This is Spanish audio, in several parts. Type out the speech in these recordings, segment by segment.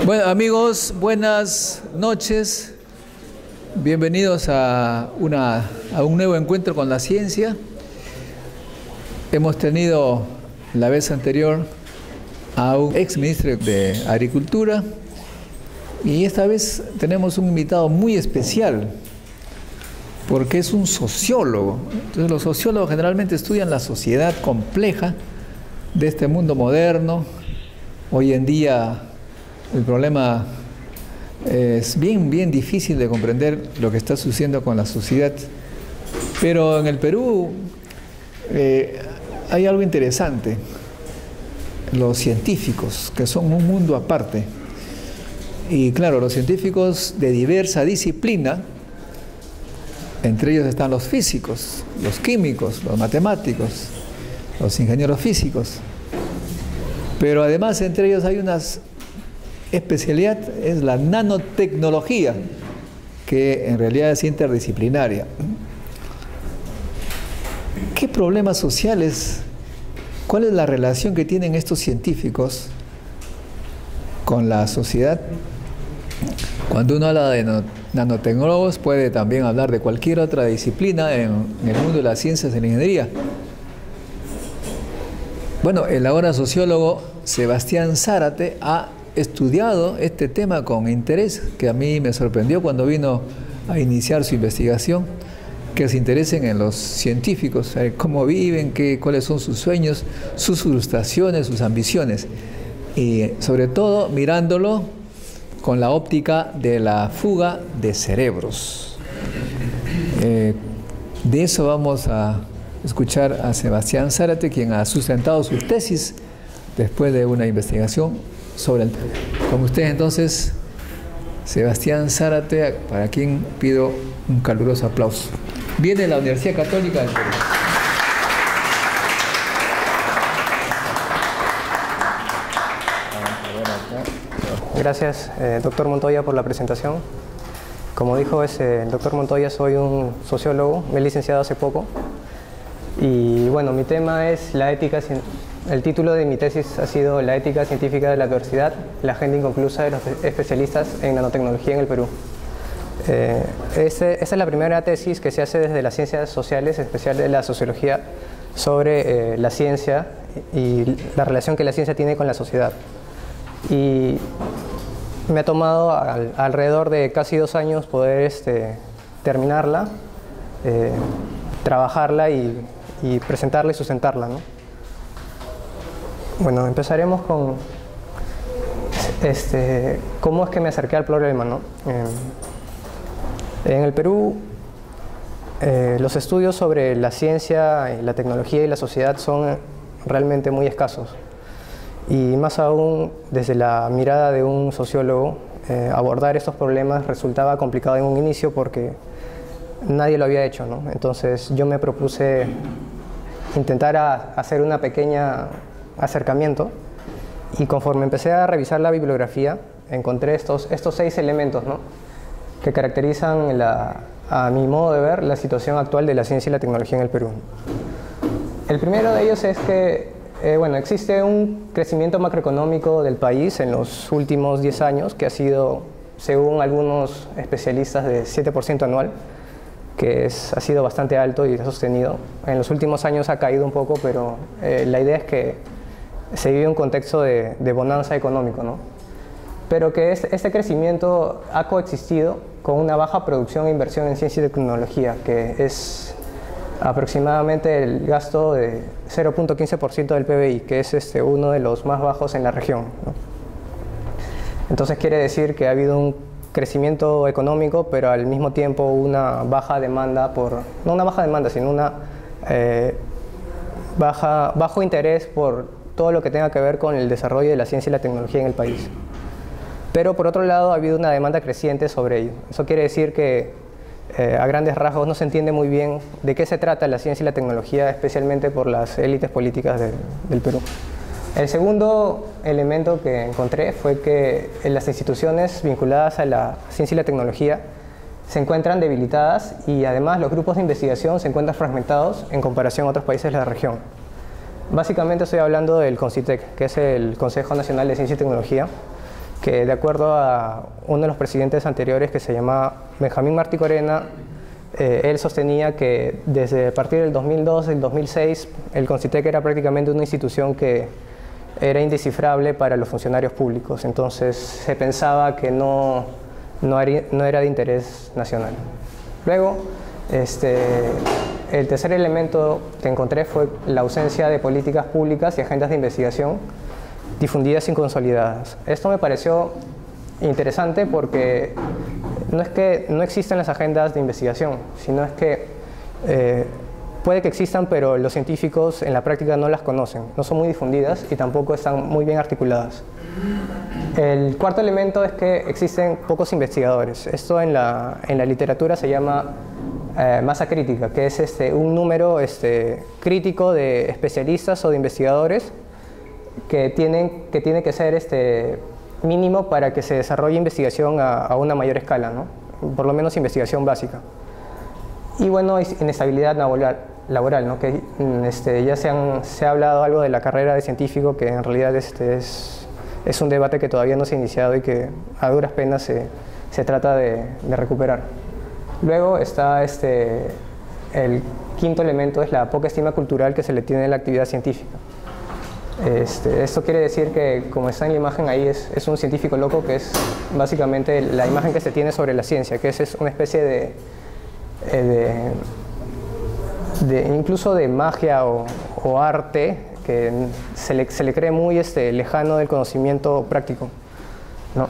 Bueno, amigos, buenas noches. Bienvenidos a un nuevo encuentro con la ciencia. Hemos tenido la vez anterior a un ex ministro de Agricultura y esta vez tenemos un invitado muy especial porque es un sociólogo. Entonces, los sociólogos generalmente estudian la sociedad compleja de este mundo moderno. Hoy en día el problema es bien difícil de comprender lo que está sucediendo con la sociedad. Pero en el Perú hay algo interesante. Los científicos, que son un mundo aparte. Y claro, los científicos de diversa disciplina, entre ellos están los físicos, los químicos, los matemáticos, los ingenieros físicos. Pero además entre ellos hay una especialidad, es la nanotecnología, que en realidad es interdisciplinaria. ¿Qué problemas sociales, cuál es la relación que tienen estos científicos con la sociedad? Cuando uno habla de nanotecnólogos, puede también hablar de cualquier otra disciplina en el mundo de las ciencias y la ingeniería. Bueno, el ahora sociólogo Sebastián Zárate ha estudiado este tema con interés, que a mí me sorprendió cuando vino a iniciar su investigación, que se interesen en los científicos, cómo viven, cuáles son sus sueños, sus frustraciones, sus ambiciones, y sobre todo mirándolo con la óptica de la fuga de cerebros. De eso vamos a escuchar a Sebastián Zárate, quien ha sustentado su tesis después de una investigación sobre el tema. Con ustedes entonces, Sebastián Zárate, para quien pido un caluroso aplauso. Viene de la Universidad Católica del Perú. Gracias, doctor Montoya, por la presentación. Como dijo el doctor Montoya, soy un sociólogo, me he licenciado hace poco. Y bueno, mi tema es la ética. El título de mi tesis ha sido La ética científica de la diversidad, la agenda inconclusa de los especialistas en nanotecnología en el Perú. Esa es la primera tesis que se hace desde las ciencias sociales, en especial de la sociología, sobre la ciencia y la relación que la ciencia tiene con la sociedad. Y me ha tomado alrededor de casi 2 años poder terminarla, trabajarla y presentarla y sustentarla, ¿no? Bueno, empezaremos con cómo es que me acerqué al problema, ¿no? En el Perú, los estudios sobre la ciencia, la tecnología y la sociedad son realmente muy escasos. Y más aún, desde la mirada de un sociólogo, abordar estos problemas resultaba complicado en un inicio porque nadie lo había hecho, ¿no? Entonces yo me propuse intentar hacer una pequeña acercamiento y conforme empecé a revisar la bibliografía encontré estos 6 elementos, ¿no?, que caracterizan a mi modo de ver la situación actual de la ciencia y la tecnología en el Perú. El primero de ellos es que bueno, existe un crecimiento macroeconómico del país en los últimos 10 años que ha sido, según algunos especialistas, de 7% anual, que ha sido bastante alto y sostenido. En los últimos años ha caído un poco, pero la idea es que se vive un contexto de bonanza económico, ¿no? Pero que este crecimiento ha coexistido con una baja producción e inversión en ciencia y tecnología, que es aproximadamente el gasto de 0.15% del PBI, que es uno de los más bajos en la región, ¿no? Entonces quiere decir que ha habido un crecimiento económico, pero al mismo tiempo una baja demanda no una baja demanda, sino una bajo interés por todo lo que tenga que ver con el desarrollo de la ciencia y la tecnología en el país. Pero por otro lado ha habido una demanda creciente sobre ello. Eso quiere decir que a grandes rasgos no se entiende muy bien de qué se trata la ciencia y la tecnología, especialmente por las élites políticas del Perú. El segundo elemento que encontré fue que las instituciones vinculadas a la ciencia y la tecnología se encuentran debilitadas y además los grupos de investigación se encuentran fragmentados en comparación a otros países de la región. Básicamente estoy hablando del CONCITEC, que es el Consejo Nacional de Ciencia y Tecnología, que de acuerdo a uno de los presidentes anteriores que se llamaba Benjamín Martí Corena, él sostenía que desde a partir del 2002, el 2006, el CONCITEC era prácticamente una institución que era indescifrable para los funcionarios públicos, entonces se pensaba que no era de interés nacional. Luego, el tercer elemento que encontré fue la ausencia de políticas públicas y agendas de investigación difundidas y consolidadas. Esto me pareció interesante porque no es que no existan las agendas de investigación, sino es que puede que existan, pero los científicos en la práctica no las conocen, no son muy difundidas y tampoco están muy bien articuladas. El cuarto elemento es que existen pocos investigadores. Esto en la literatura se llama masa crítica, que es un número crítico de especialistas o de investigadores que tiene que ser mínimo para que se desarrolle investigación a una mayor escala, ¿no? Por lo menos investigación básica. Y bueno, inestabilidad laboral, ¿no? Que ya se ha hablado algo de la carrera de científico, que en realidad es un debate que todavía no se ha iniciado y que a duras penas se trata de recuperar. Luego está el quinto elemento, es la poca estima cultural que se le tiene a la actividad científica. Esto quiere decir que, como está en la imagen ahí, es un científico loco, que es básicamente la imagen que se tiene sobre la ciencia, que es una especie incluso de magia o arte que se le cree muy lejano del conocimiento práctico, ¿no?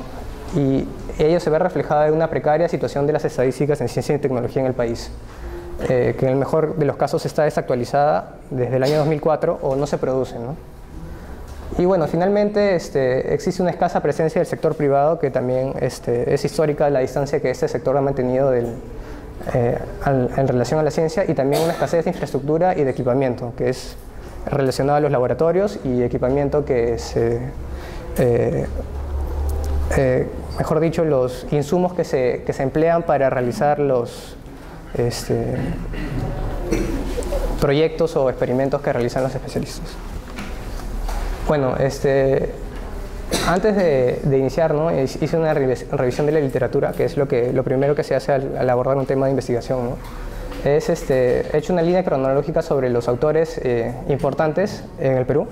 Y ello se ve reflejado en una precaria situación de las estadísticas en ciencia y tecnología en el país, que en el mejor de los casos está desactualizada desde el año 2004 o no se produce, ¿no? Y bueno, finalmente existe una escasa presencia del sector privado, que también es histórica la distancia que este sector ha mantenido en relación a la ciencia, y también una escasez de infraestructura y de equipamiento, que es relacionado a los laboratorios y equipamiento que mejor dicho, los insumos que se emplean para realizar los proyectos o experimentos que realizan los especialistas. Bueno, antes de iniciar, ¿no? Hice una revisión de la literatura, que es lo primero que se hace al abordar un tema de investigación, ¿no? He hecho una línea cronológica sobre los autores importantes en el Perú.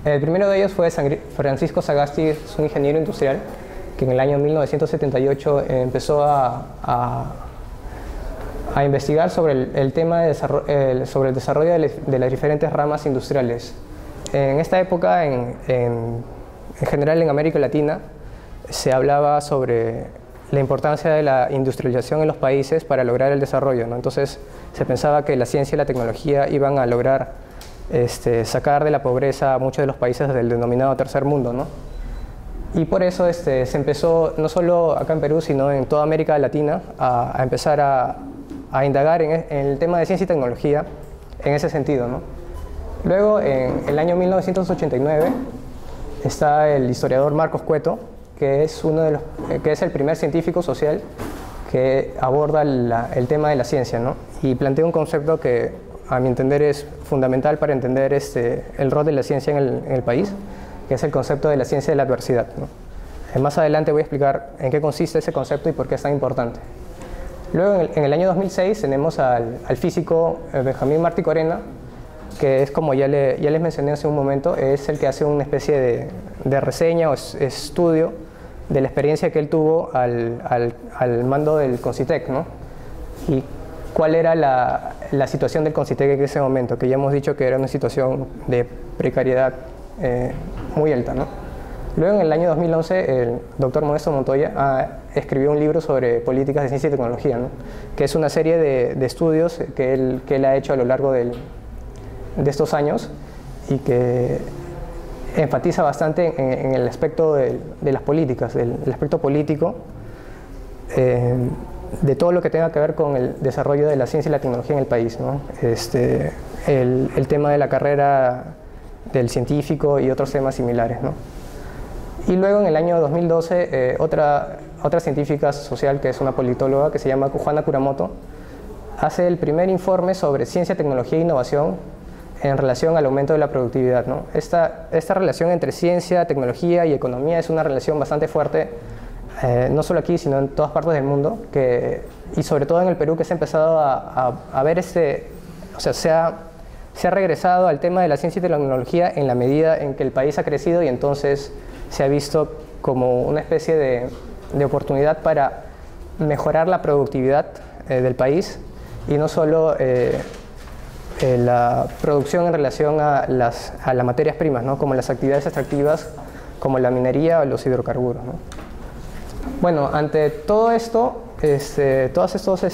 El primero de ellos fue Francisco Sagasti, es un ingeniero industrial que en el año 1978 empezó a investigar sobre el tema sobre el desarrollo de las diferentes ramas industriales. En esta época, en general en América Latina, se hablaba sobre la importancia de la industrialización en los países para lograr el desarrollo, ¿no? Entonces se pensaba que la ciencia y la tecnología iban a lograr sacar de la pobreza a muchos de los países del denominado tercer mundo, ¿no? Y por eso se empezó, no solo acá en Perú, sino en toda América Latina, a empezar a indagar en el tema de ciencia y tecnología en ese sentido, ¿no? Luego, en el año 1989, está el historiador Marcos Cueto, que es el primer científico social que aborda el tema de la ciencia, ¿no? Y plantea un concepto que, a mi entender, es fundamental para entender el rol de la ciencia en el país, que es el concepto de la ciencia de la adversidad, ¿no? Más adelante voy a explicar en qué consiste ese concepto y por qué es tan importante. Luego, en el año 2006, tenemos al físico Benjamín Martí Corena, que es, como ya les mencioné hace un momento, es el que hace una especie de reseña o estudio de la experiencia que él tuvo al mando del CONCITEC, ¿no? Y cuál era la situación del CONCITEC en ese momento, que ya hemos dicho que era una situación de precariedad muy alta, ¿no? Luego, en el año 2011, el doctor Modesto Montoya escribió un libro sobre políticas de ciencia y tecnología, ¿no? Que es una serie de estudios que él ha hecho a lo largo de estos años y que enfatiza bastante en el aspecto de las políticas, el aspecto político de todo lo que tenga que ver con el desarrollo de la ciencia y la tecnología en el país, ¿no? El tema de la carrera del científico y otros temas similares, ¿no? Y luego, en el año 2012, otra científica social, que es una politóloga, que se llama Juana Kuramoto, hace el primer informe sobre ciencia, tecnología e innovación en relación al aumento de la productividad, ¿no? Esta relación entre ciencia, tecnología y economía es una relación bastante fuerte, no solo aquí, sino en todas partes del mundo, y sobre todo en el Perú, que se ha empezado a ver o sea, se ha regresado al tema de la ciencia y tecnología en la medida en que el país ha crecido, y entonces se ha visto como una especie de oportunidad para mejorar la productividad del país, y no solo la producción en relación a las materias primas, ¿no? Como las actividades extractivas, como la minería o los hidrocarburos, ¿no? Bueno, ante todo esto, todos estos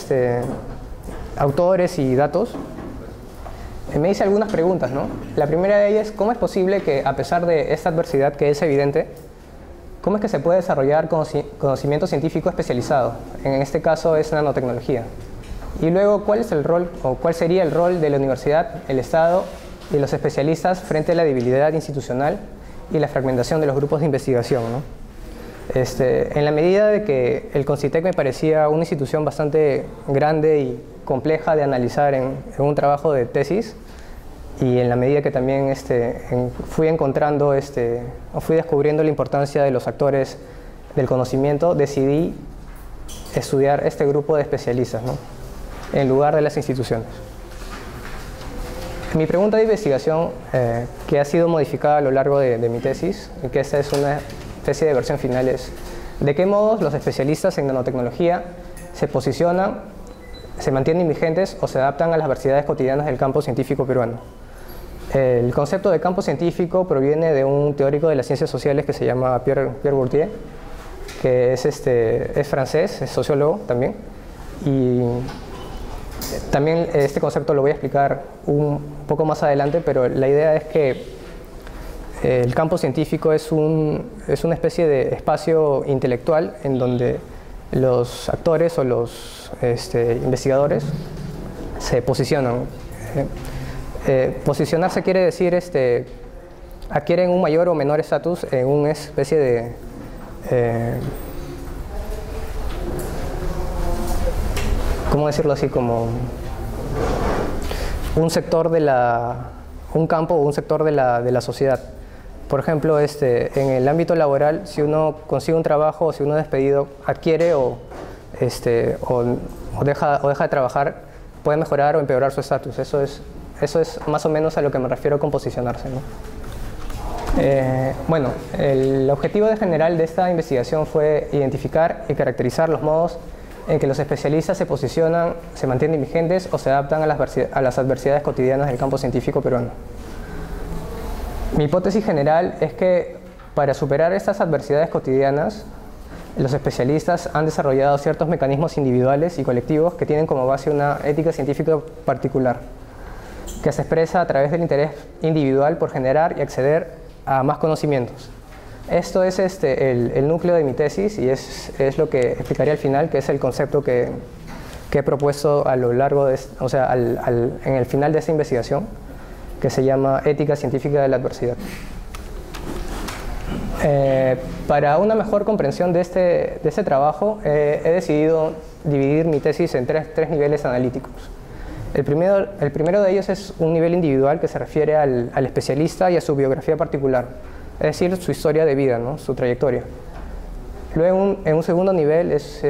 autores y datos, me hice algunas preguntas, ¿no? La primera de ellas, ¿cómo es posible que, a pesar de esta adversidad que es evidente, cómo es que se puede desarrollar conocimiento científico especializado? En este caso es nanotecnología. Y luego, ¿cuál es el rol, o cuál sería el rol de la universidad, el Estado y los especialistas frente a la debilidad institucional y la fragmentación de los grupos de investigación, ¿no? En la medida de que el CONCITEC me parecía una institución bastante grande y compleja de analizar en un trabajo de tesis, y en la medida que también fui encontrando, o fui descubriendo la importancia de los actores del conocimiento, decidí estudiar este grupo de especialistas, ¿no? En lugar de las instituciones. Mi pregunta de investigación, que ha sido modificada a lo largo de mi tesis, y que esta es una especie de versión final, es: ¿de qué modos los especialistas en nanotecnología se posicionan, se mantienen vigentes o se adaptan a las adversidades cotidianas del campo científico peruano? El concepto de campo científico proviene de un teórico de las ciencias sociales que se llama Pierre Bourdieu, que es francés, es sociólogo también, y también este concepto lo voy a explicar un poco más adelante, pero la idea es que el campo científico es una especie de espacio intelectual en donde los actores o los investigadores se posicionan. Posicionarse quiere decir adquieren un mayor o menor estatus en una especie de ¿cómo decirlo así? Como un sector un campo o un sector de la sociedad. Por ejemplo, en el ámbito laboral, si uno consigue un trabajo o si uno es despedido, adquiere o deja de trabajar, puede mejorar o empeorar su estatus. Eso es más o menos a lo que me refiero con posicionarse, ¿no? Bueno, el objetivo general de esta investigación fue identificar y caracterizar los modos en que los especialistas se posicionan, se mantienen vigentes o se adaptan a las adversidades cotidianas del campo científico peruano. Mi hipótesis general es que para superar estas adversidades cotidianas, los especialistas han desarrollado ciertos mecanismos individuales y colectivos que tienen como base una ética científica particular, que se expresa a través del interés individual por generar y acceder a más conocimientos. Esto es el núcleo de mi tesis, y es lo que explicaré al final, que es el concepto que he propuesto a lo largo de, en el final de esta investigación, que se llama Ética Científica de la Adversidad. Para una mejor comprensión de este trabajo, he decidido dividir mi tesis en tres niveles analíticos. El primero de ellos es un nivel individual que se refiere al especialista y a su biografía particular, es decir, su historia de vida, ¿no? Su trayectoria. Luego, en un segundo nivel, es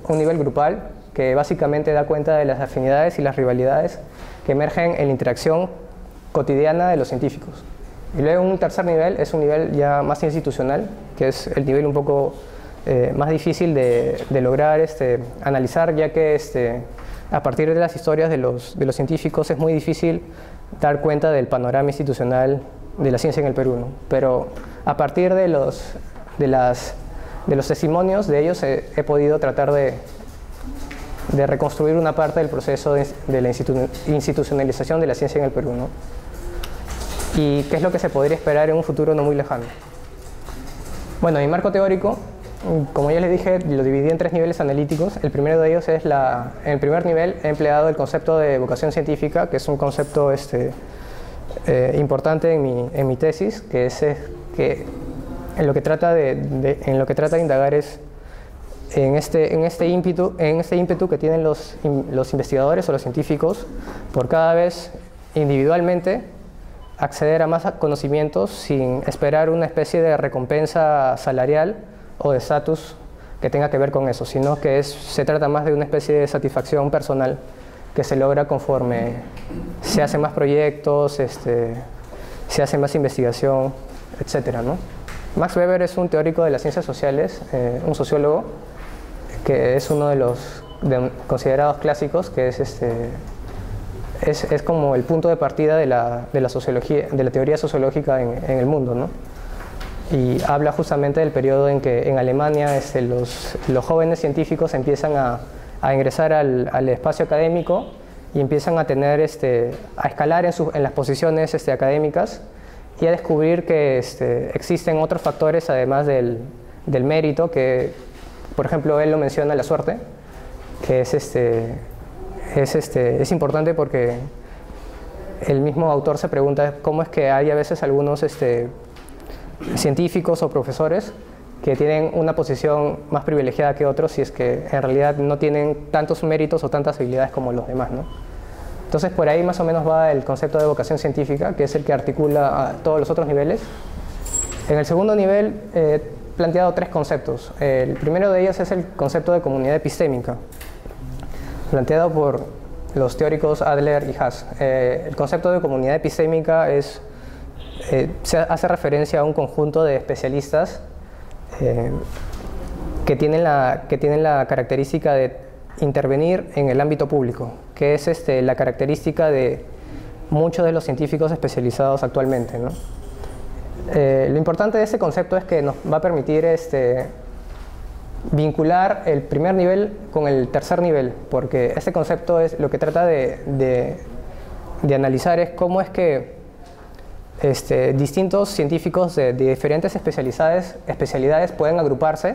un nivel grupal que básicamente da cuenta de las afinidades y las rivalidades que emergen en la interacción cotidiana de los científicos. Y luego un tercer nivel es un nivel ya más institucional, que es el nivel un poco más difícil de lograr analizar, ya que a partir de las historias de los científicos es muy difícil dar cuenta del panorama institucional de la ciencia en el Perú, ¿no? Pero a partir de los testimonios de ellos he podido tratar de reconstruir una parte del proceso de la institucionalización de la ciencia en el Perú, ¿no? Y qué es lo que se podría esperar en un futuro no muy lejano. Bueno, mi marco teórico, como ya les dije, lo dividí en tres niveles analíticos. El primero de ellos es en el primer nivel he empleado el concepto de vocación científica, que es un concepto importante en mi tesis, que en lo que trata de indagar es en este ímpetu que tienen los investigadores o los científicos por cada vez individualmente acceder a más conocimientos sin esperar una especie de recompensa salarial o de estatus que tenga que ver con eso, sino que se trata más de una especie de satisfacción personal que se logra conforme se hacen más proyectos, se hace más investigación, etc., ¿no? Max Weber es un teórico de las ciencias sociales, un sociólogo, que es uno de los considerados clásicos, que es como el punto de partida de la sociología, de la teoría sociológica en el mundo, ¿no? Y habla justamente del periodo en que en Alemania los jóvenes científicos empiezan a ingresar al espacio académico y empiezan a tener, a escalar en las posiciones académicas y a descubrir que existen otros factores además del mérito, que por ejemplo él lo menciona, la suerte, que es importante porque el mismo autor se pregunta cómo es que hay a veces algunos científicos o profesores que tienen una posición más privilegiada que otros si es que en realidad no tienen tantos méritos o tantas habilidades como los demás, ¿no? Entonces por ahí más o menos va el concepto de vocación científica, que es el que articula a todos los otros niveles. En el segundo nivel he planteado 3 conceptos. El primero de ellos es el concepto de comunidad epistémica, planteado por los teóricos Adler y Haas. El concepto de comunidad epistémica se hace referencia a un conjunto de especialistas que tienen la característica de intervenir en el ámbito público, que es la característica de muchos de los científicos especializados actualmente, ¿no? Lo importante de este concepto es que nos va a permitir vincular el primer nivel con el tercer nivel, porque este concepto lo que trata de analizar es cómo es que distintos científicos de diferentes especialidades pueden agruparse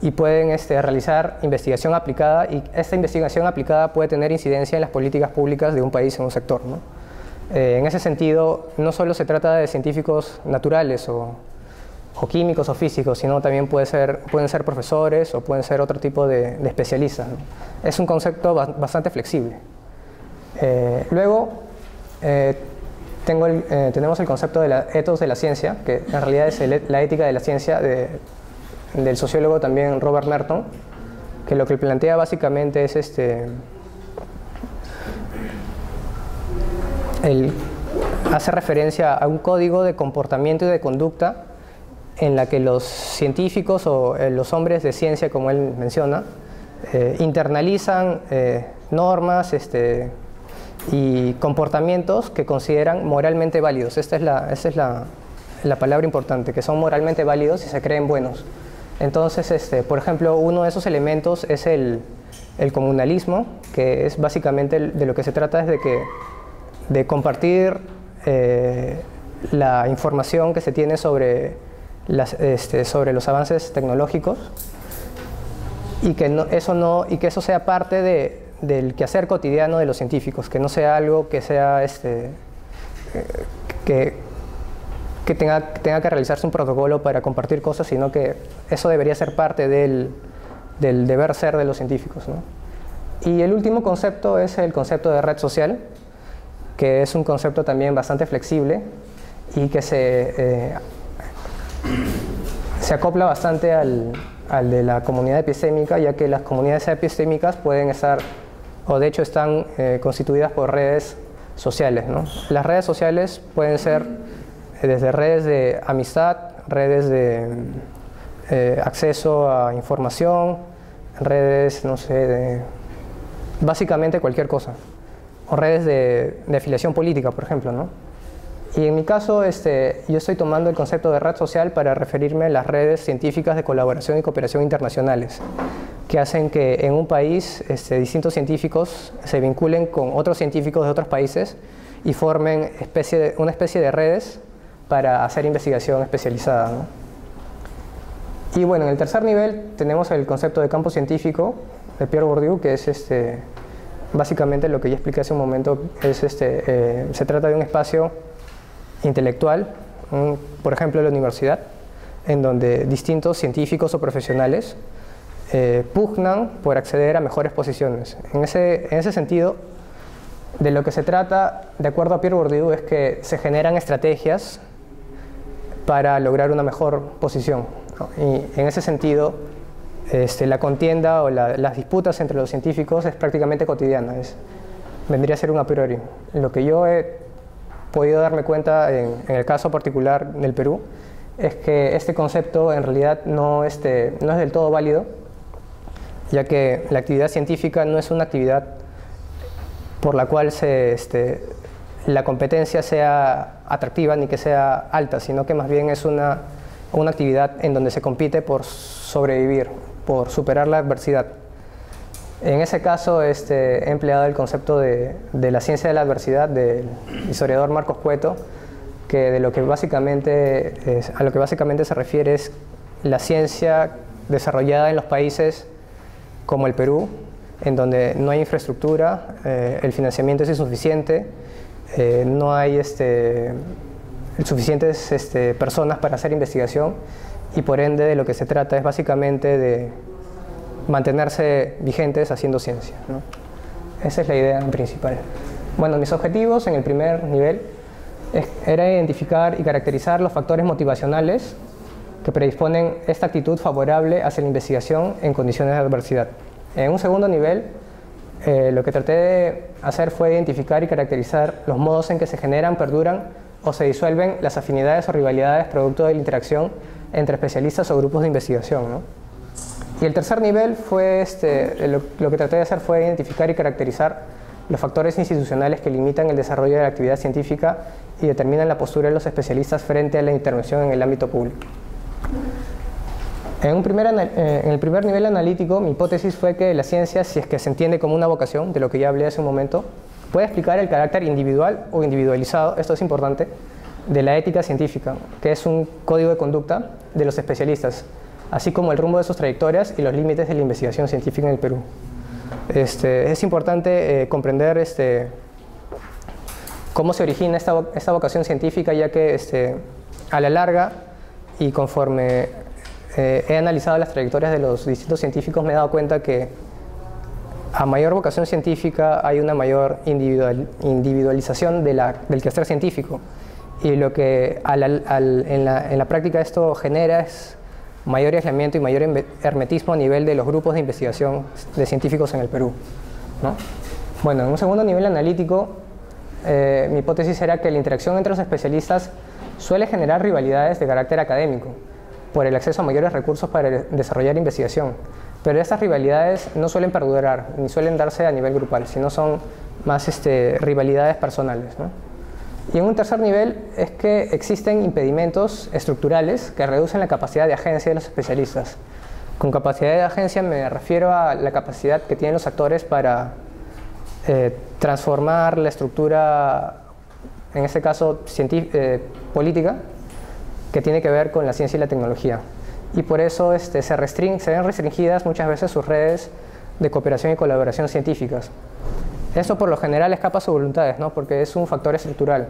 y pueden realizar investigación aplicada, y esta investigación aplicada puede tener incidencia en las políticas públicas de un país, en un sector, ¿no? En ese sentido, no solo se trata de científicos naturales o químicos o físicos, sino también pueden ser profesores o pueden ser otro tipo de especialistas, ¿no? Es un concepto bastante flexible. Luego, tenemos el concepto de la ethos de la ciencia, que en realidad es la ética de la ciencia del sociólogo también Robert Merton, que lo que plantea básicamente es hace referencia a un código de comportamiento y de conducta en la que los científicos o los hombres de ciencia, como él menciona, internalizan normas y comportamientos que consideran moralmente válidos. Esta es la palabra importante, que son moralmente válidos y se creen buenos. Entonces, por ejemplo, uno de esos elementos es el comunalismo, que es básicamente de lo que se trata es de compartir la información que se tiene sobre los avances tecnológicos y que eso sea parte del quehacer cotidiano de los científicos, que no sea algo que sea que tenga que realizarse un protocolo para compartir cosas, sino que eso debería ser parte del deber ser de los científicos, ¿no? Y el último concepto es el concepto de red social, que es un concepto también bastante flexible y que se acopla bastante al de la comunidad epistémica, ya que las comunidades epistémicas pueden estar, o de hecho están constituidas por redes sociales, ¿no? Las redes sociales pueden ser desde redes de amistad, redes de acceso a información, redes, no sé, básicamente cualquier cosa, o redes de afiliación política, por ejemplo, ¿no? Y en mi caso, yo estoy tomando el concepto de red social para referirme a las redes científicas de colaboración y cooperación internacionales, que hacen que en un país distintos científicos se vinculen con otros científicos de otros países y formen una especie de redes para hacer investigación especializada, ¿no? Y bueno, en el tercer nivel tenemos el concepto de campo científico de Pierre Bourdieu, que es básicamente lo que ya expliqué hace un momento, se trata de un espacio intelectual, por ejemplo la universidad, en donde distintos científicos o profesionales pugnan por acceder a mejores posiciones. En ese sentido, De lo que se trata, de acuerdo a Pierre Bourdieu, es que se generan estrategias para lograr una mejor posición, ¿no? Y en ese sentido, la contienda o las disputas entre los científicos es prácticamente cotidiana, vendría a ser un a priori. Lo que yo he podido darme cuenta en el caso particular del Perú es que este concepto en realidad no es del todo válido, ya que la actividad científica no es una actividad por la cual la competencia sea atractiva ni que sea alta, sino que más bien es una actividad en donde se compite por sobrevivir, por superar la adversidad. En ese caso he empleado el concepto de la ciencia de la adversidad del historiador Marcos Cueto, que a lo que básicamente se refiere es la ciencia desarrollada en los países como el Perú, en donde no hay infraestructura, el financiamiento es insuficiente, no hay suficientes personas para hacer investigación, y por ende de lo que se trata es básicamente de mantenerse vigentes haciendo ciencia, ¿no? Esa es la idea principal. Bueno, mis objetivos en el primer nivel era identificar y caracterizar los factores motivacionales que predisponen esta actitud favorable hacia la investigación en condiciones de adversidad. En un segundo nivel, lo que traté de hacer fue identificar y caracterizar los modos en que se generan, perduran o se disuelven las afinidades o rivalidades producto de la interacción entre especialistas o grupos de investigación, ¿no? Y el tercer nivel fue, lo que traté de hacer fue identificar y caracterizar los factores institucionales que limitan el desarrollo de la actividad científica y determinan la postura de los especialistas frente a la intervención en el ámbito público. En el primer nivel analítico, mi hipótesis fue que la ciencia, si es que se entiende como una vocación, de lo que ya hablé hace un momento, puede explicar el carácter individual o individualizado, esto es importante, de la ética científica, que es un código de conducta de los especialistas, así como el rumbo de sus trayectorias y los límites de la investigación científica en el Perú. Es importante comprender cómo se origina esta vocación científica, ya que a la larga y conforme he analizado las trayectorias de los distintos científicos, me he dado cuenta que a mayor vocación científica hay una mayor individualización del quehacer científico, y lo que en la práctica esto genera es mayor aislamiento y mayor hermetismo a nivel de los grupos de investigación de científicos en el Perú, ¿no? Bueno, en un segundo nivel analítico, mi hipótesis era que la interacción entre los especialistas suele generar rivalidades de carácter académico por el acceso a mayores recursos para desarrollar investigación, pero estas rivalidades no suelen perdurar ni suelen darse a nivel grupal, sino son más rivalidades personales, ¿no? Y en un tercer nivel es que existen impedimentos estructurales que reducen la capacidad de agencia de los especialistas. Con capacidad de agencia me refiero a la capacidad que tienen los actores para transformar la estructura, en este caso política, que tiene que ver con la ciencia y la tecnología. Y por eso se ven restringidas muchas veces sus redes de cooperación y colaboración científicas. Esto por lo general escapa a sus voluntades, ¿no? Porque es un factor estructural.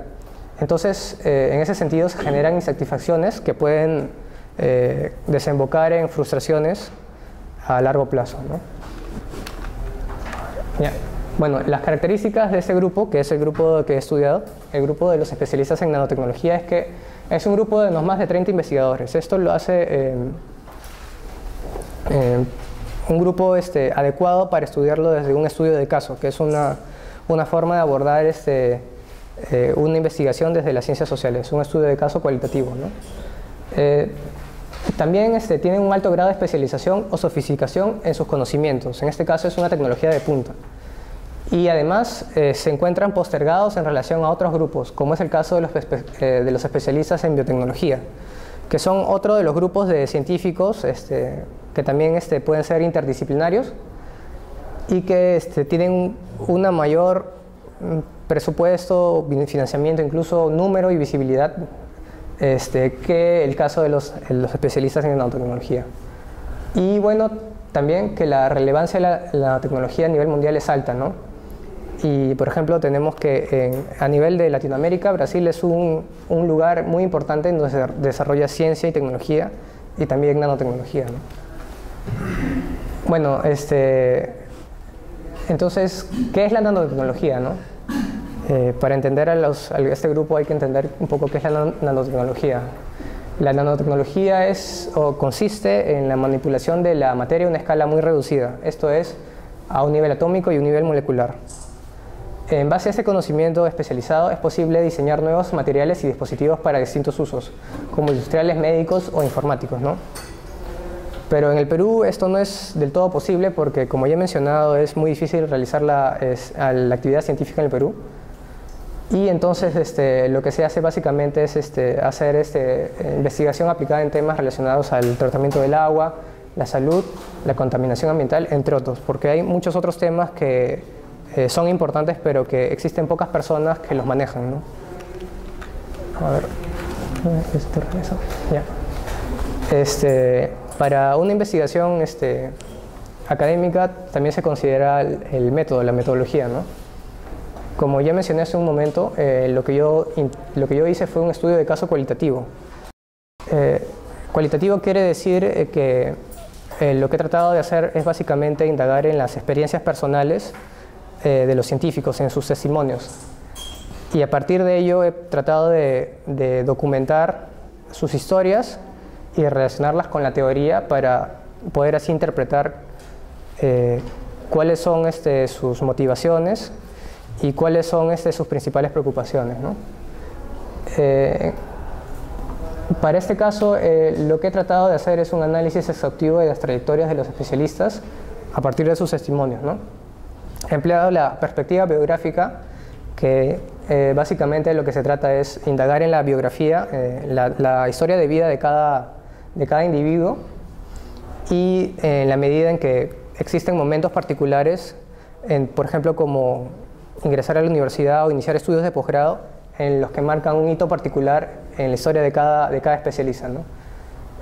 Entonces, en ese sentido se generan insatisfacciones que pueden desembocar en frustraciones a largo plazo, ¿no? Yeah. Bueno, las características de este grupo, que es el grupo que he estudiado, el grupo de los especialistas en nanotecnología, es que es un grupo de no más de 30 investigadores. Esto lo hace un grupo adecuado para estudiarlo desde un estudio de caso, que es una forma de abordar una investigación desde las ciencias sociales, un estudio de caso cualitativo, ¿no? También tienen un alto grado de especialización o sofisticación en sus conocimientos. En este caso es una tecnología de punta. Y además se encuentran postergados en relación a otros grupos, como es el caso de los especialistas en biotecnología, que son otro de los grupos de científicos que también pueden ser interdisciplinarios y que tienen una mayor presupuesto, financiamiento, incluso número y visibilidad que el caso de los especialistas en nanotecnología. Y bueno, también que la relevancia de la tecnología a nivel mundial es alta, ¿no? Y por ejemplo tenemos que a nivel de Latinoamérica, Brasil es un lugar muy importante en donde se desarrolla ciencia y tecnología y también nanotecnología, ¿no? Bueno, entonces, ¿qué es la nanotecnología, no? Para entender a este grupo hay que entender un poco qué es la nanotecnología. La nanotecnología consiste en la manipulación de la materia a una escala muy reducida, esto es, a un nivel atómico y un nivel molecular. En base a este conocimiento especializado es posible diseñar nuevos materiales y dispositivos para distintos usos, como industriales, médicos o informáticos, ¿no? Pero en el Perú esto no es del todo posible porque, como ya he mencionado, es muy difícil realizar la actividad científica en el Perú. Y entonces lo que se hace básicamente es hacer investigación aplicada en temas relacionados al tratamiento del agua, la salud, la contaminación ambiental, entre otros, porque hay muchos otros temas que son importantes pero que existen pocas personas que los manejan, ¿no? A ver, ya. Para una investigación académica también se considera el método, la metodología, ¿no? Como ya mencioné hace un momento, lo que yo hice fue un estudio de caso cualitativo. Cualitativo quiere decir que lo que he tratado de hacer es básicamente indagar en las experiencias personales de los científicos, en sus testimonios. Y a partir de ello he tratado de documentar sus historias y relacionarlas con la teoría para poder así interpretar cuáles son sus motivaciones y cuáles son sus principales preocupaciones, ¿no? Para este caso, lo que he tratado de hacer es un análisis exhaustivo de las trayectorias de los especialistas a partir de sus testimonios, ¿no? He empleado la perspectiva biográfica, que básicamente lo que se trata es indagar en la biografía, la historia de vida de cada individuo, y en la medida en que existen momentos particulares, por ejemplo, como ingresar a la universidad o iniciar estudios de posgrado, en los que marcan un hito particular en la historia de cada especialista, ¿no?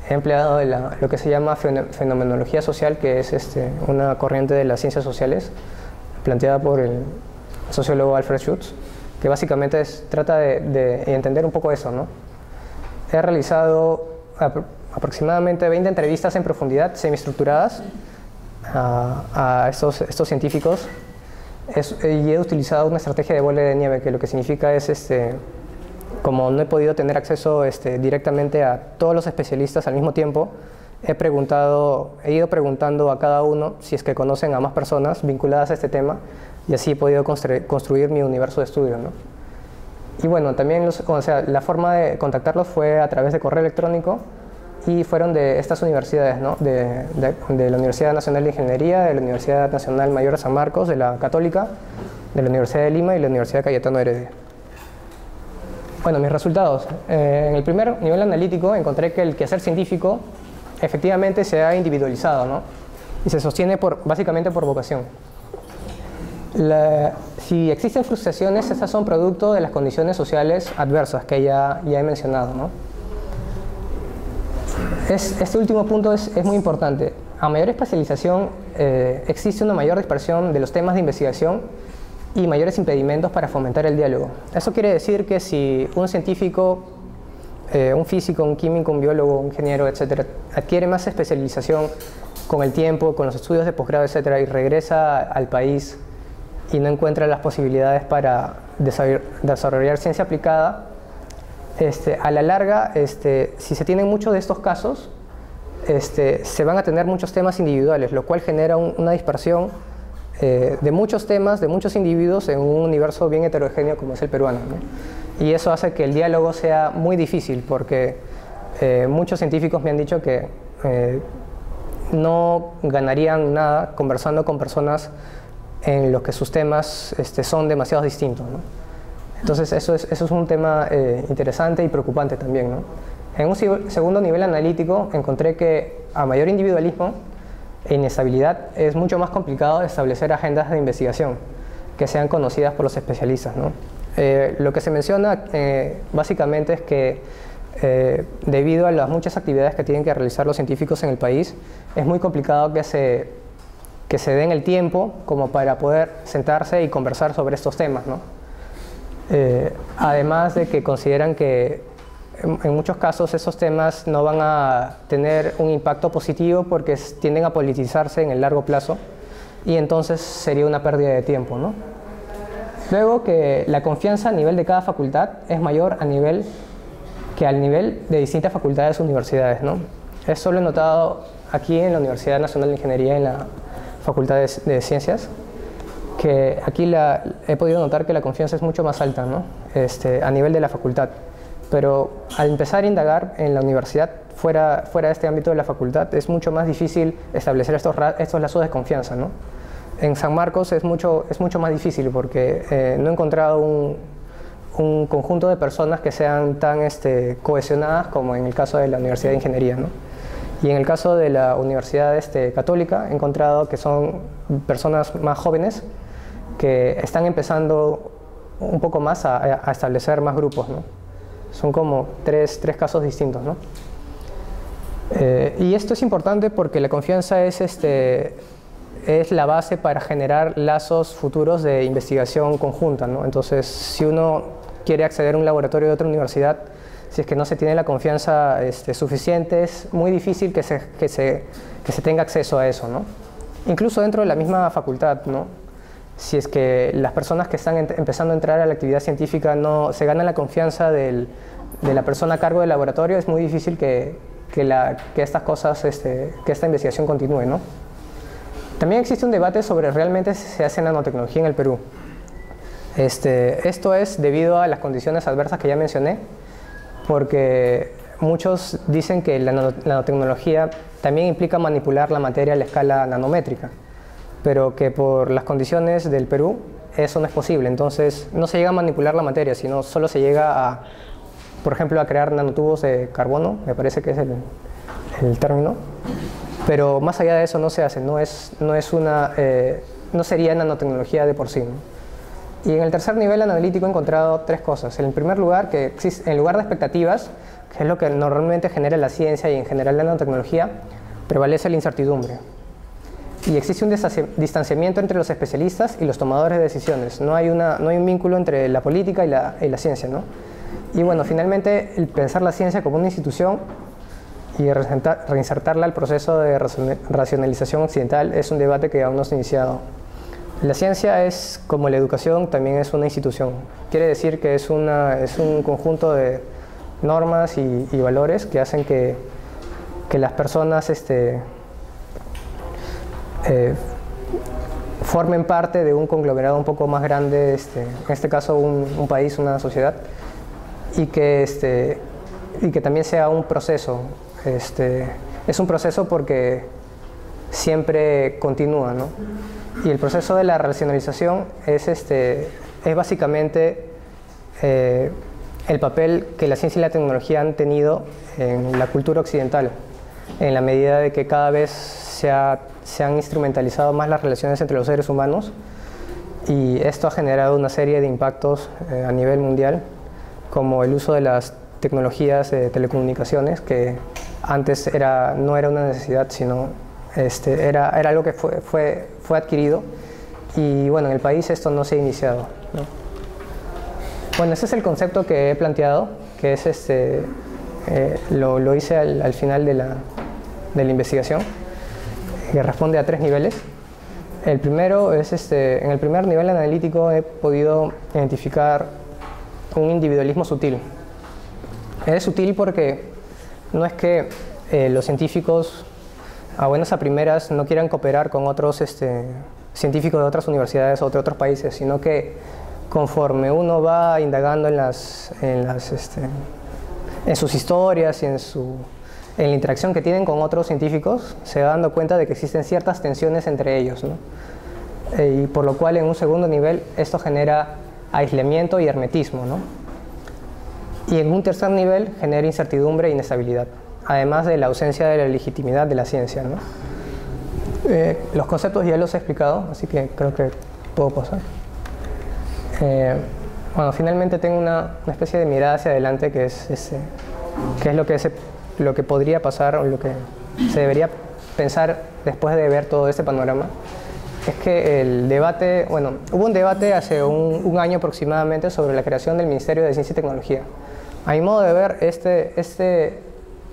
He empleado lo que se llama fenomenología social, que es una corriente de las ciencias sociales planteada por el sociólogo Alfred Schutz, que básicamente trata de entender un poco eso, ¿no? He realizado aproximadamente 20 entrevistas en profundidad, semiestructuradas, a estos científicos, y he utilizado una estrategia de bola de nieve, que lo que significa es, como no he podido tener acceso directamente a todos los especialistas al mismo tiempo, he ido preguntando a cada uno si es que conocen a más personas vinculadas a este tema, y así he podido construir mi universo de estudio, ¿no? Y bueno, también la forma de contactarlos fue a través de correo electrónico, y fueron de estas universidades, ¿no? de la Universidad Nacional de Ingeniería, de la Universidad Nacional Mayor de San Marcos, de la Católica, de la Universidad de Lima y la Universidad Cayetano Heredia. Bueno, mis resultados. En el primer nivel analítico encontré que el quehacer científico efectivamente se ha individualizado, ¿no? Y se sostiene básicamente por vocación. Si existen frustraciones, estas son producto de las condiciones sociales adversas que ya he mencionado, ¿no? Este último punto es muy importante. A mayor especialización existe una mayor dispersión de los temas de investigación y mayores impedimentos para fomentar el diálogo. Eso quiere decir que si un científico, un físico, un químico, un biólogo, un ingeniero, etcétera, adquiere más especialización con el tiempo, con los estudios de posgrado, etcétera, y regresa al país y no encuentra las posibilidades para desarrollar ciencia aplicada, a la larga, si se tienen muchos de estos casos, se van a tener muchos temas individuales, lo cual genera una dispersión de muchos temas, de muchos individuos en un universo bien heterogéneo como es el peruano, ¿no? Y eso hace que el diálogo sea muy difícil, porque muchos científicos me han dicho que no ganarían nada conversando con personas en los que sus temas son demasiado distintos, ¿no? Entonces eso es un tema interesante y preocupante también, ¿no? En un segundo nivel analítico encontré que a mayor individualismo e inestabilidad es mucho más complicado establecer agendas de investigación que sean conocidas por los especialistas, ¿no? Lo que se menciona básicamente es que debido a las muchas actividades que tienen que realizar los científicos en el país, es muy complicado que se den el tiempo como para poder sentarse y conversar sobre estos temas, ¿no? Además de que consideran que en muchos casos esos temas no van a tener un impacto positivo porque tienden a politizarse en el largo plazo, y entonces sería una pérdida de tiempo, ¿no? Luego que la confianza a nivel de cada facultad es mayor al nivel de distintas facultades o universidades, ¿no? Esto lo he notado aquí en la Universidad Nacional de Ingeniería, en la Facultad de Ciencias, que aquí he podido notar que la confianza es mucho más alta, ¿no? A nivel de la facultad. Pero al empezar a indagar en la universidad, fuera de este ámbito de la facultad, es mucho más difícil establecer estos lazos de confianza, ¿no? En San Marcos es mucho más difícil porque no he encontrado un conjunto de personas que sean tan cohesionadas como en el caso de la Universidad de Ingeniería, ¿no? Y en el caso de la Universidad Católica he encontrado que son personas más jóvenes que están empezando un poco más a establecer más grupos, ¿no? Son como tres casos distintos, ¿no? Y esto es importante porque la confianza es la base para generar lazos futuros de investigación conjunta, ¿no? Entonces, si uno quiere acceder a un laboratorio de otra universidad, si es que no se tiene la confianza suficiente, es muy difícil que se tenga acceso a eso, ¿no? Incluso dentro de la misma facultad, ¿no? Si es que las personas que están empezando a entrar a la actividad científica no se ganan la confianza de la persona a cargo del laboratorio, es muy difícil que estas cosas, que esta investigación continúe, ¿no? También existe un debate sobre realmente si se hace nanotecnología en el Perú. Esto es debido a las condiciones adversas que ya mencioné, porque muchos dicen que la nanotecnología también implica manipular la materia a la escala nanométrica, pero que por las condiciones del Perú eso no es posible. Entonces no se llega a manipular la materia, sino solo se llega por ejemplo, a crear nanotubos de carbono, me parece que es el término, pero más allá de eso no se hace, no sería nanotecnología de por sí, ¿no? Y en el tercer nivel analítico he encontrado tres cosas. En primer lugar, que existe, en lugar de expectativas, que es lo que normalmente genera la ciencia y en general la nanotecnología, prevalece la incertidumbre. Y existe un distanciamiento entre los especialistas y los tomadores de decisiones. No hay un vínculo entre la política y la ciencia, ¿no? Y bueno, finalmente, el pensar la ciencia como una institución y reinsertarla al proceso de racionalización occidental es un debate que aún no se ha iniciado. La ciencia es, como la educación, también es una institución. Quiere decir que es un conjunto de normas y valores que hacen que las personas formen parte de un conglomerado un poco más grande, en este caso un país, una sociedad, y que también sea un proceso. Es un proceso porque siempre continúa, ¿no? Y el proceso de la racionalización es básicamente el papel que la ciencia y la tecnología han tenido en la cultura occidental, en la medida de que cada vez se han instrumentalizado más las relaciones entre los seres humanos, y esto ha generado una serie de impactos a nivel mundial, como el uso de las tecnologías de telecomunicaciones, que antes no era una necesidad, sino era algo que fue adquirido, y bueno, en el país esto no se ha iniciado, ¿no? Bueno, ese es el concepto que he planteado, que es lo hice al final de la investigación, que responde a tres niveles. El primero es, en el primer nivel analítico he podido identificar un individualismo sutil. Es sutil porque no es que los científicos a buenas a primeras no quieran cooperar con otros científicos de otras universidades o de otros países, sino que conforme uno va indagando en sus historias y en la interacción que tienen con otros científicos, se va dando cuenta de que existen ciertas tensiones entre ellos, ¿no? Y por lo cual en un segundo nivel esto genera aislamiento y hermetismo, ¿no? Y en un tercer nivel genera incertidumbre e inestabilidad, además de la ausencia de la legitimidad de la ciencia, ¿no? Los conceptos ya los he explicado, así que creo que puedo pasar. Bueno, finalmente tengo una especie de mirada hacia adelante, que es lo que podría pasar o lo que se debería pensar después de ver todo este panorama. Es que el debate, bueno, hubo un debate hace un año aproximadamente sobre la creación del Ministerio de Ciencia y Tecnología. A mi modo de ver, este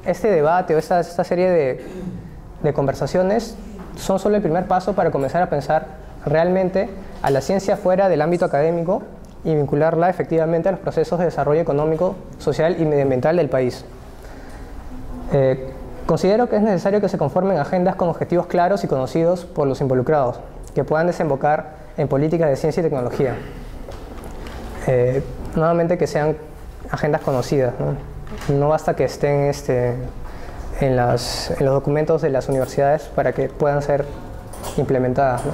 debate o esta serie de conversaciones son solo el primer paso para comenzar a pensar realmente a la ciencia fuera del ámbito académico y vincularla efectivamente a los procesos de desarrollo económico, social y medioambiental del país. Considero que es necesario que se conformen agendas con objetivos claros y conocidos por los involucrados, que puedan desembocar en políticas de ciencia y tecnología. Nuevamente que sean agendas conocidas, ¿no? No basta que estén en los documentos de las universidades para que puedan ser implementadas, ¿no?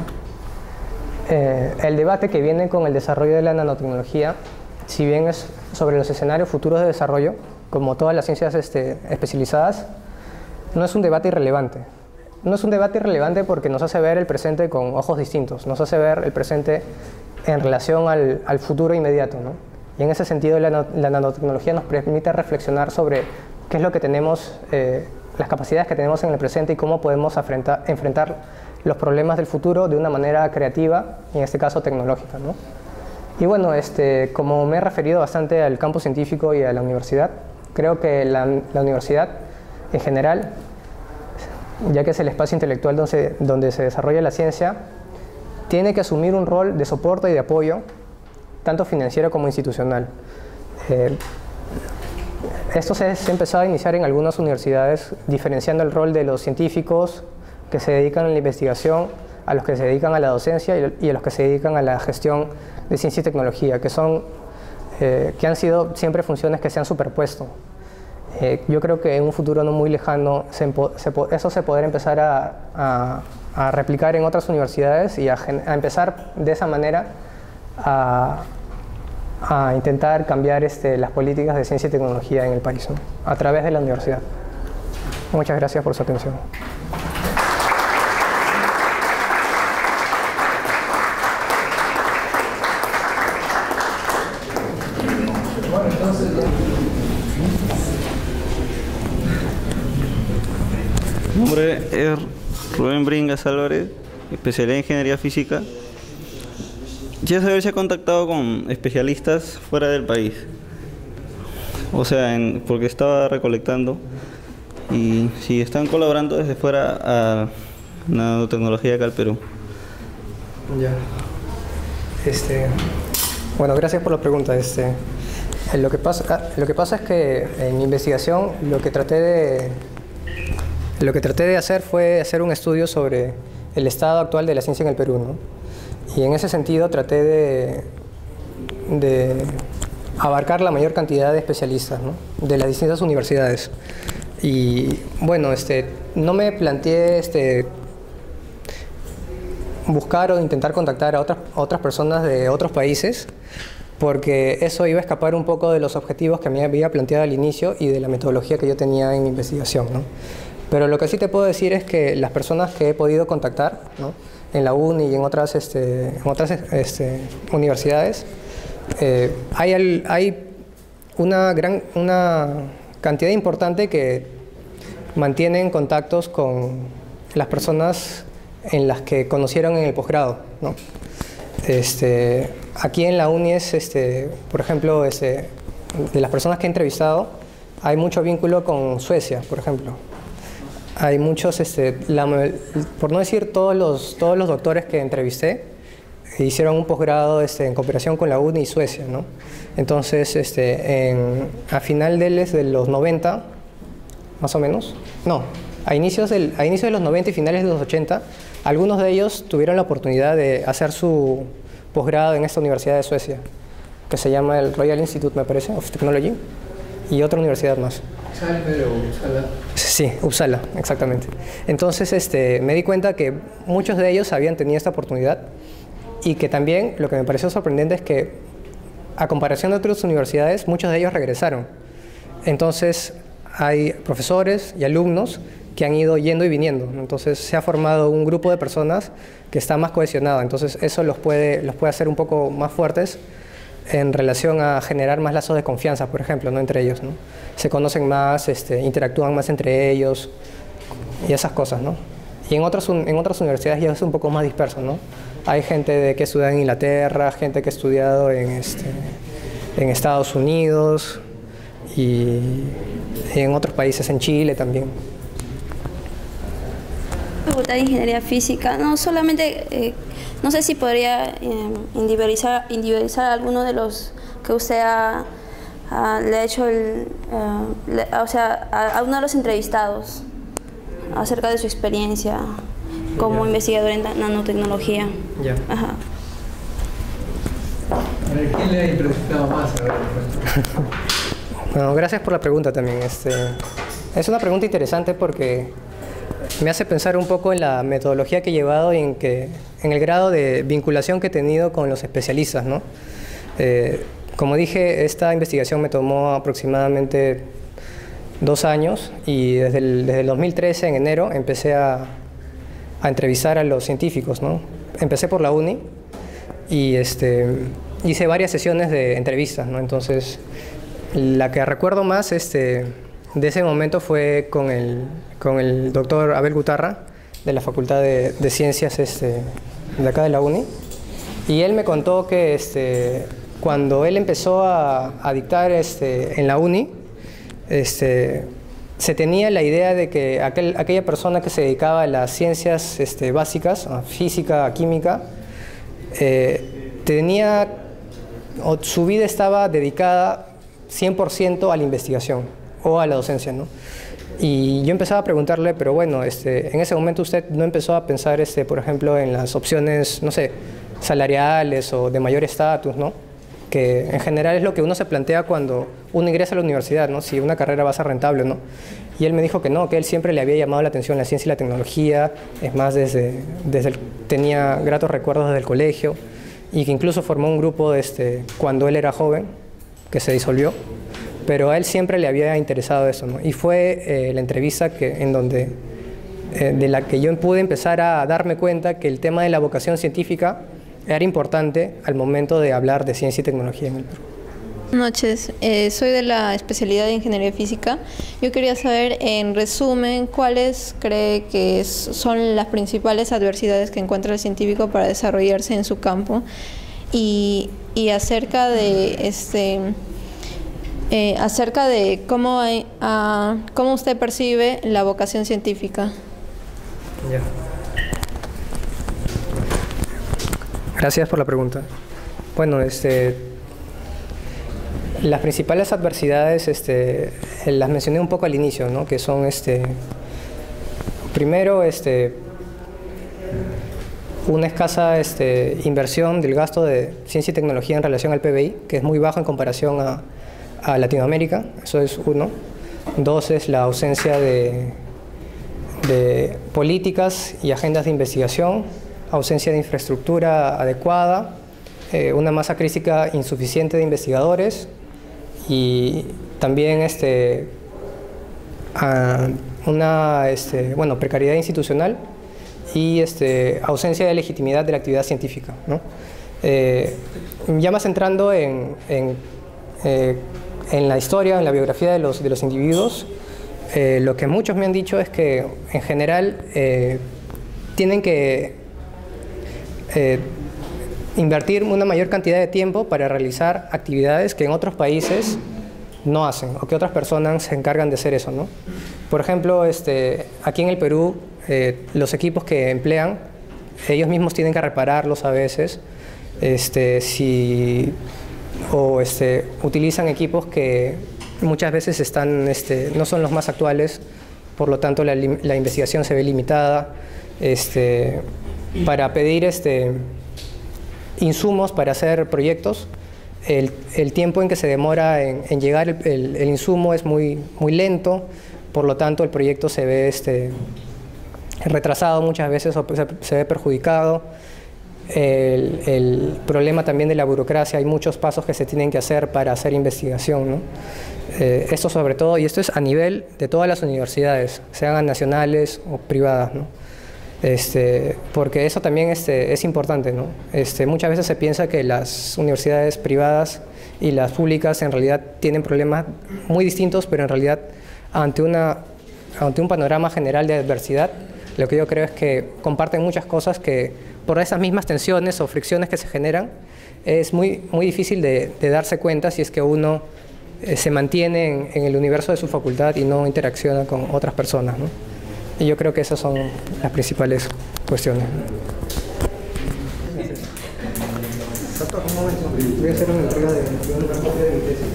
El debate que viene con el desarrollo de la nanotecnología, si bien es sobre los escenarios futuros de desarrollo, como todas las ciencias especializadas, no es un debate irrelevante. No es un debate irrelevante porque nos hace ver el presente con ojos distintos, nos hace ver el presente en relación al futuro inmediato, ¿no? Y en ese sentido la nanotecnología nos permite reflexionar sobre qué es lo que tenemos, las capacidades que tenemos en el presente y cómo podemos enfrentar los problemas del futuro de una manera creativa, y en este caso tecnológica, ¿no? Y bueno, como me he referido bastante al campo científico y a la universidad, creo que la universidad en general, ya que es el espacio intelectual donde se desarrolla la ciencia, tiene que asumir un rol de soporte y de apoyo, tanto financiero como institucional. Esto se ha empezado a iniciar en algunas universidades, diferenciando el rol de los científicos que se dedican a la investigación, a los que se dedican a la docencia y a los que se dedican a la gestión de ciencia y tecnología, que han sido siempre funciones que se han superpuesto. Yo creo que en un futuro no muy lejano eso se podrá empezar a replicar en otras universidades y a empezar de esa manera a intentar cambiar las políticas de ciencia y tecnología en el país, ¿no? A través de la universidad. Muchas gracias por su atención. Mi nombre es Rubén Bringas Álvarez, especialidad en Ingeniería Física. Quiero saber si ha contactado con especialistas fuera del país. O sea, porque estaba recolectando y si están colaborando desde fuera a nanotecnología acá al Perú. Ya. Bueno, gracias por la pregunta. Lo que pasa es que en mi investigación lo que traté de hacer fue hacer un estudio sobre el estado actual de la ciencia en el Perú, ¿no? Y en ese sentido traté de abarcar la mayor cantidad de especialistas, ¿no? De las distintas universidades. Y bueno, no me planteé buscar o intentar contactar a otras personas de otros países, porque eso iba a escapar un poco de los objetivos que me había planteado al inicio y de la metodología que yo tenía en mi investigación, ¿no? Pero lo que sí te puedo decir es que las personas que he podido contactar, ¿no? En la UNI y en otras universidades, hay una cantidad importante que mantienen contactos con las personas en las que conocieron en el posgrado, ¿no? Aquí en la UNI por ejemplo, de las personas que he entrevistado, hay mucho vínculo con Suecia, por ejemplo. Hay muchos, por no decir todos los doctores que entrevisté, hicieron un posgrado en cooperación con la UNI y Suecia, ¿no? Entonces, a final de los 90, más o menos, no, a inicios de los 90 y finales de los 80, algunos de ellos tuvieron la oportunidad de hacer su posgrado en esta universidad de Suecia, que se llama el Royal Institute, me parece, of Technology, y otra universidad más. Uppsala. Sí, Uppsala, exactamente. Entonces me di cuenta que muchos de ellos habían tenido esta oportunidad y que también lo que me pareció sorprendente es que, a comparación de otras universidades, muchos de ellos regresaron. Entonces hay profesores y alumnos que han ido yendo y viniendo. Entonces se ha formado un grupo de personas que está más cohesionado. Entonces eso los puede hacer un poco más fuertes en relación a generar más lazos de confianza, por ejemplo, ¿no? Entre ellos, ¿no? Se conocen más, interactúan más entre ellos y esas cosas, ¿no? Y en otras universidades ya es un poco más disperso, ¿no? Hay gente que ha estudiado en Inglaterra, gente que ha estudiado en Estados Unidos y en otros países, en Chile también. Facultad de Ingeniería Física, no solamente, no sé si podría individualizar alguno de los que usted le ha hecho, o sea, a uno de los entrevistados acerca de su experiencia como investigador en nanotecnología. Ajá. A ver, ¿quién le ha impresionado más? Bueno, gracias por la pregunta también. Es una pregunta interesante porque me hace pensar un poco en la metodología que he llevado y en el grado de vinculación que he tenido con los especialistas, ¿no? Como dije, esta investigación me tomó aproximadamente 2 años y desde el 2013, en enero, empecé a entrevistar a los científicos, ¿no? Empecé por la uni y hice varias sesiones de entrevistas, ¿no? Entonces, la que recuerdo más de ese momento fue con el doctor Abel Gutarra, de la Facultad de Ciencias de acá de la uni, y él me contó que cuando él empezó a dictar en la uni, se tenía la idea de que aquella persona que se dedicaba a las ciencias básicas, a física, a química, su vida estaba dedicada 100% a la investigación o a la docencia, ¿no? Y yo empezaba a preguntarle, pero bueno, en ese momento usted no empezó a pensar, por ejemplo, en las opciones, no sé, salariales o de mayor estatus, ¿no? Que en general es lo que uno se plantea cuando uno ingresa a la universidad, ¿no? Si una carrera va a ser rentable, ¿no? Y él me dijo que no, que él siempre le había llamado la atención la ciencia y la tecnología, es más, tenía gratos recuerdos desde el colegio, y que incluso formó un grupo cuando él era joven, que se disolvió, pero a él siempre le había interesado eso, ¿no? Y fue la entrevista de la que yo pude empezar a darme cuenta que el tema de la vocación científica era importante al momento de hablar de ciencia y tecnología en el Perú. Buenas noches, soy de la especialidad de Ingeniería Física. Yo quería saber, en resumen, ¿cuáles cree que son las principales adversidades que encuentra el científico para desarrollarse en su campo? Y acerca de cómo usted percibe la vocación científica. Ya. Gracias por la pregunta. Bueno, las principales adversidades las mencioné un poco al inicio, ¿no? Que son primero una escasa inversión del gasto de ciencia y tecnología en relación al PBI, que es muy bajo en comparación a Latinoamérica. Eso es uno. 2 es la ausencia de políticas y agendas de investigación, ausencia de infraestructura adecuada, una masa crítica insuficiente de investigadores y también una precariedad institucional y ausencia de legitimidad de la actividad científica, ¿no? Ya más entrando en la historia, en la biografía de los individuos, lo que muchos me han dicho es que en general tienen que invertir una mayor cantidad de tiempo para realizar actividades que en otros países no hacen o que otras personas se encargan de hacer eso, ¿no? Por ejemplo, aquí en el Perú, los equipos que emplean, ellos mismos tienen que repararlos a veces, utilizan equipos que muchas veces no son los más actuales, por lo tanto la investigación se ve limitada. Para pedir insumos para hacer proyectos, el tiempo en que se demora en llegar el insumo es muy lento, por lo tanto el proyecto se ve retrasado muchas veces o se ve perjudicado. El problema también de la burocracia, hay muchos pasos que se tienen que hacer para hacer investigación, ¿no? Esto sobre todo, y esto es a nivel de todas las universidades, sean nacionales o privadas, ¿no? Porque eso también es importante, ¿no? Muchas veces se piensa que las universidades privadas y las públicas en realidad tienen problemas muy distintos, pero en realidad ante un panorama general de adversidad, lo que yo creo es que comparten muchas cosas que por esas mismas tensiones o fricciones que se generan es muy difícil de darse cuenta si es que uno se mantiene en el universo de su facultad y no interacciona con otras personas, ¿no? Y yo creo que esas son las principales cuestiones. Un momento, voy a hacer una entrega de una copia de mi tesis.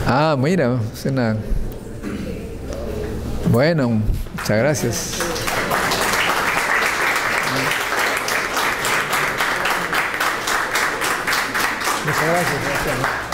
Ah, mira, suena... Bueno, muchas gracias. Muchas gracias.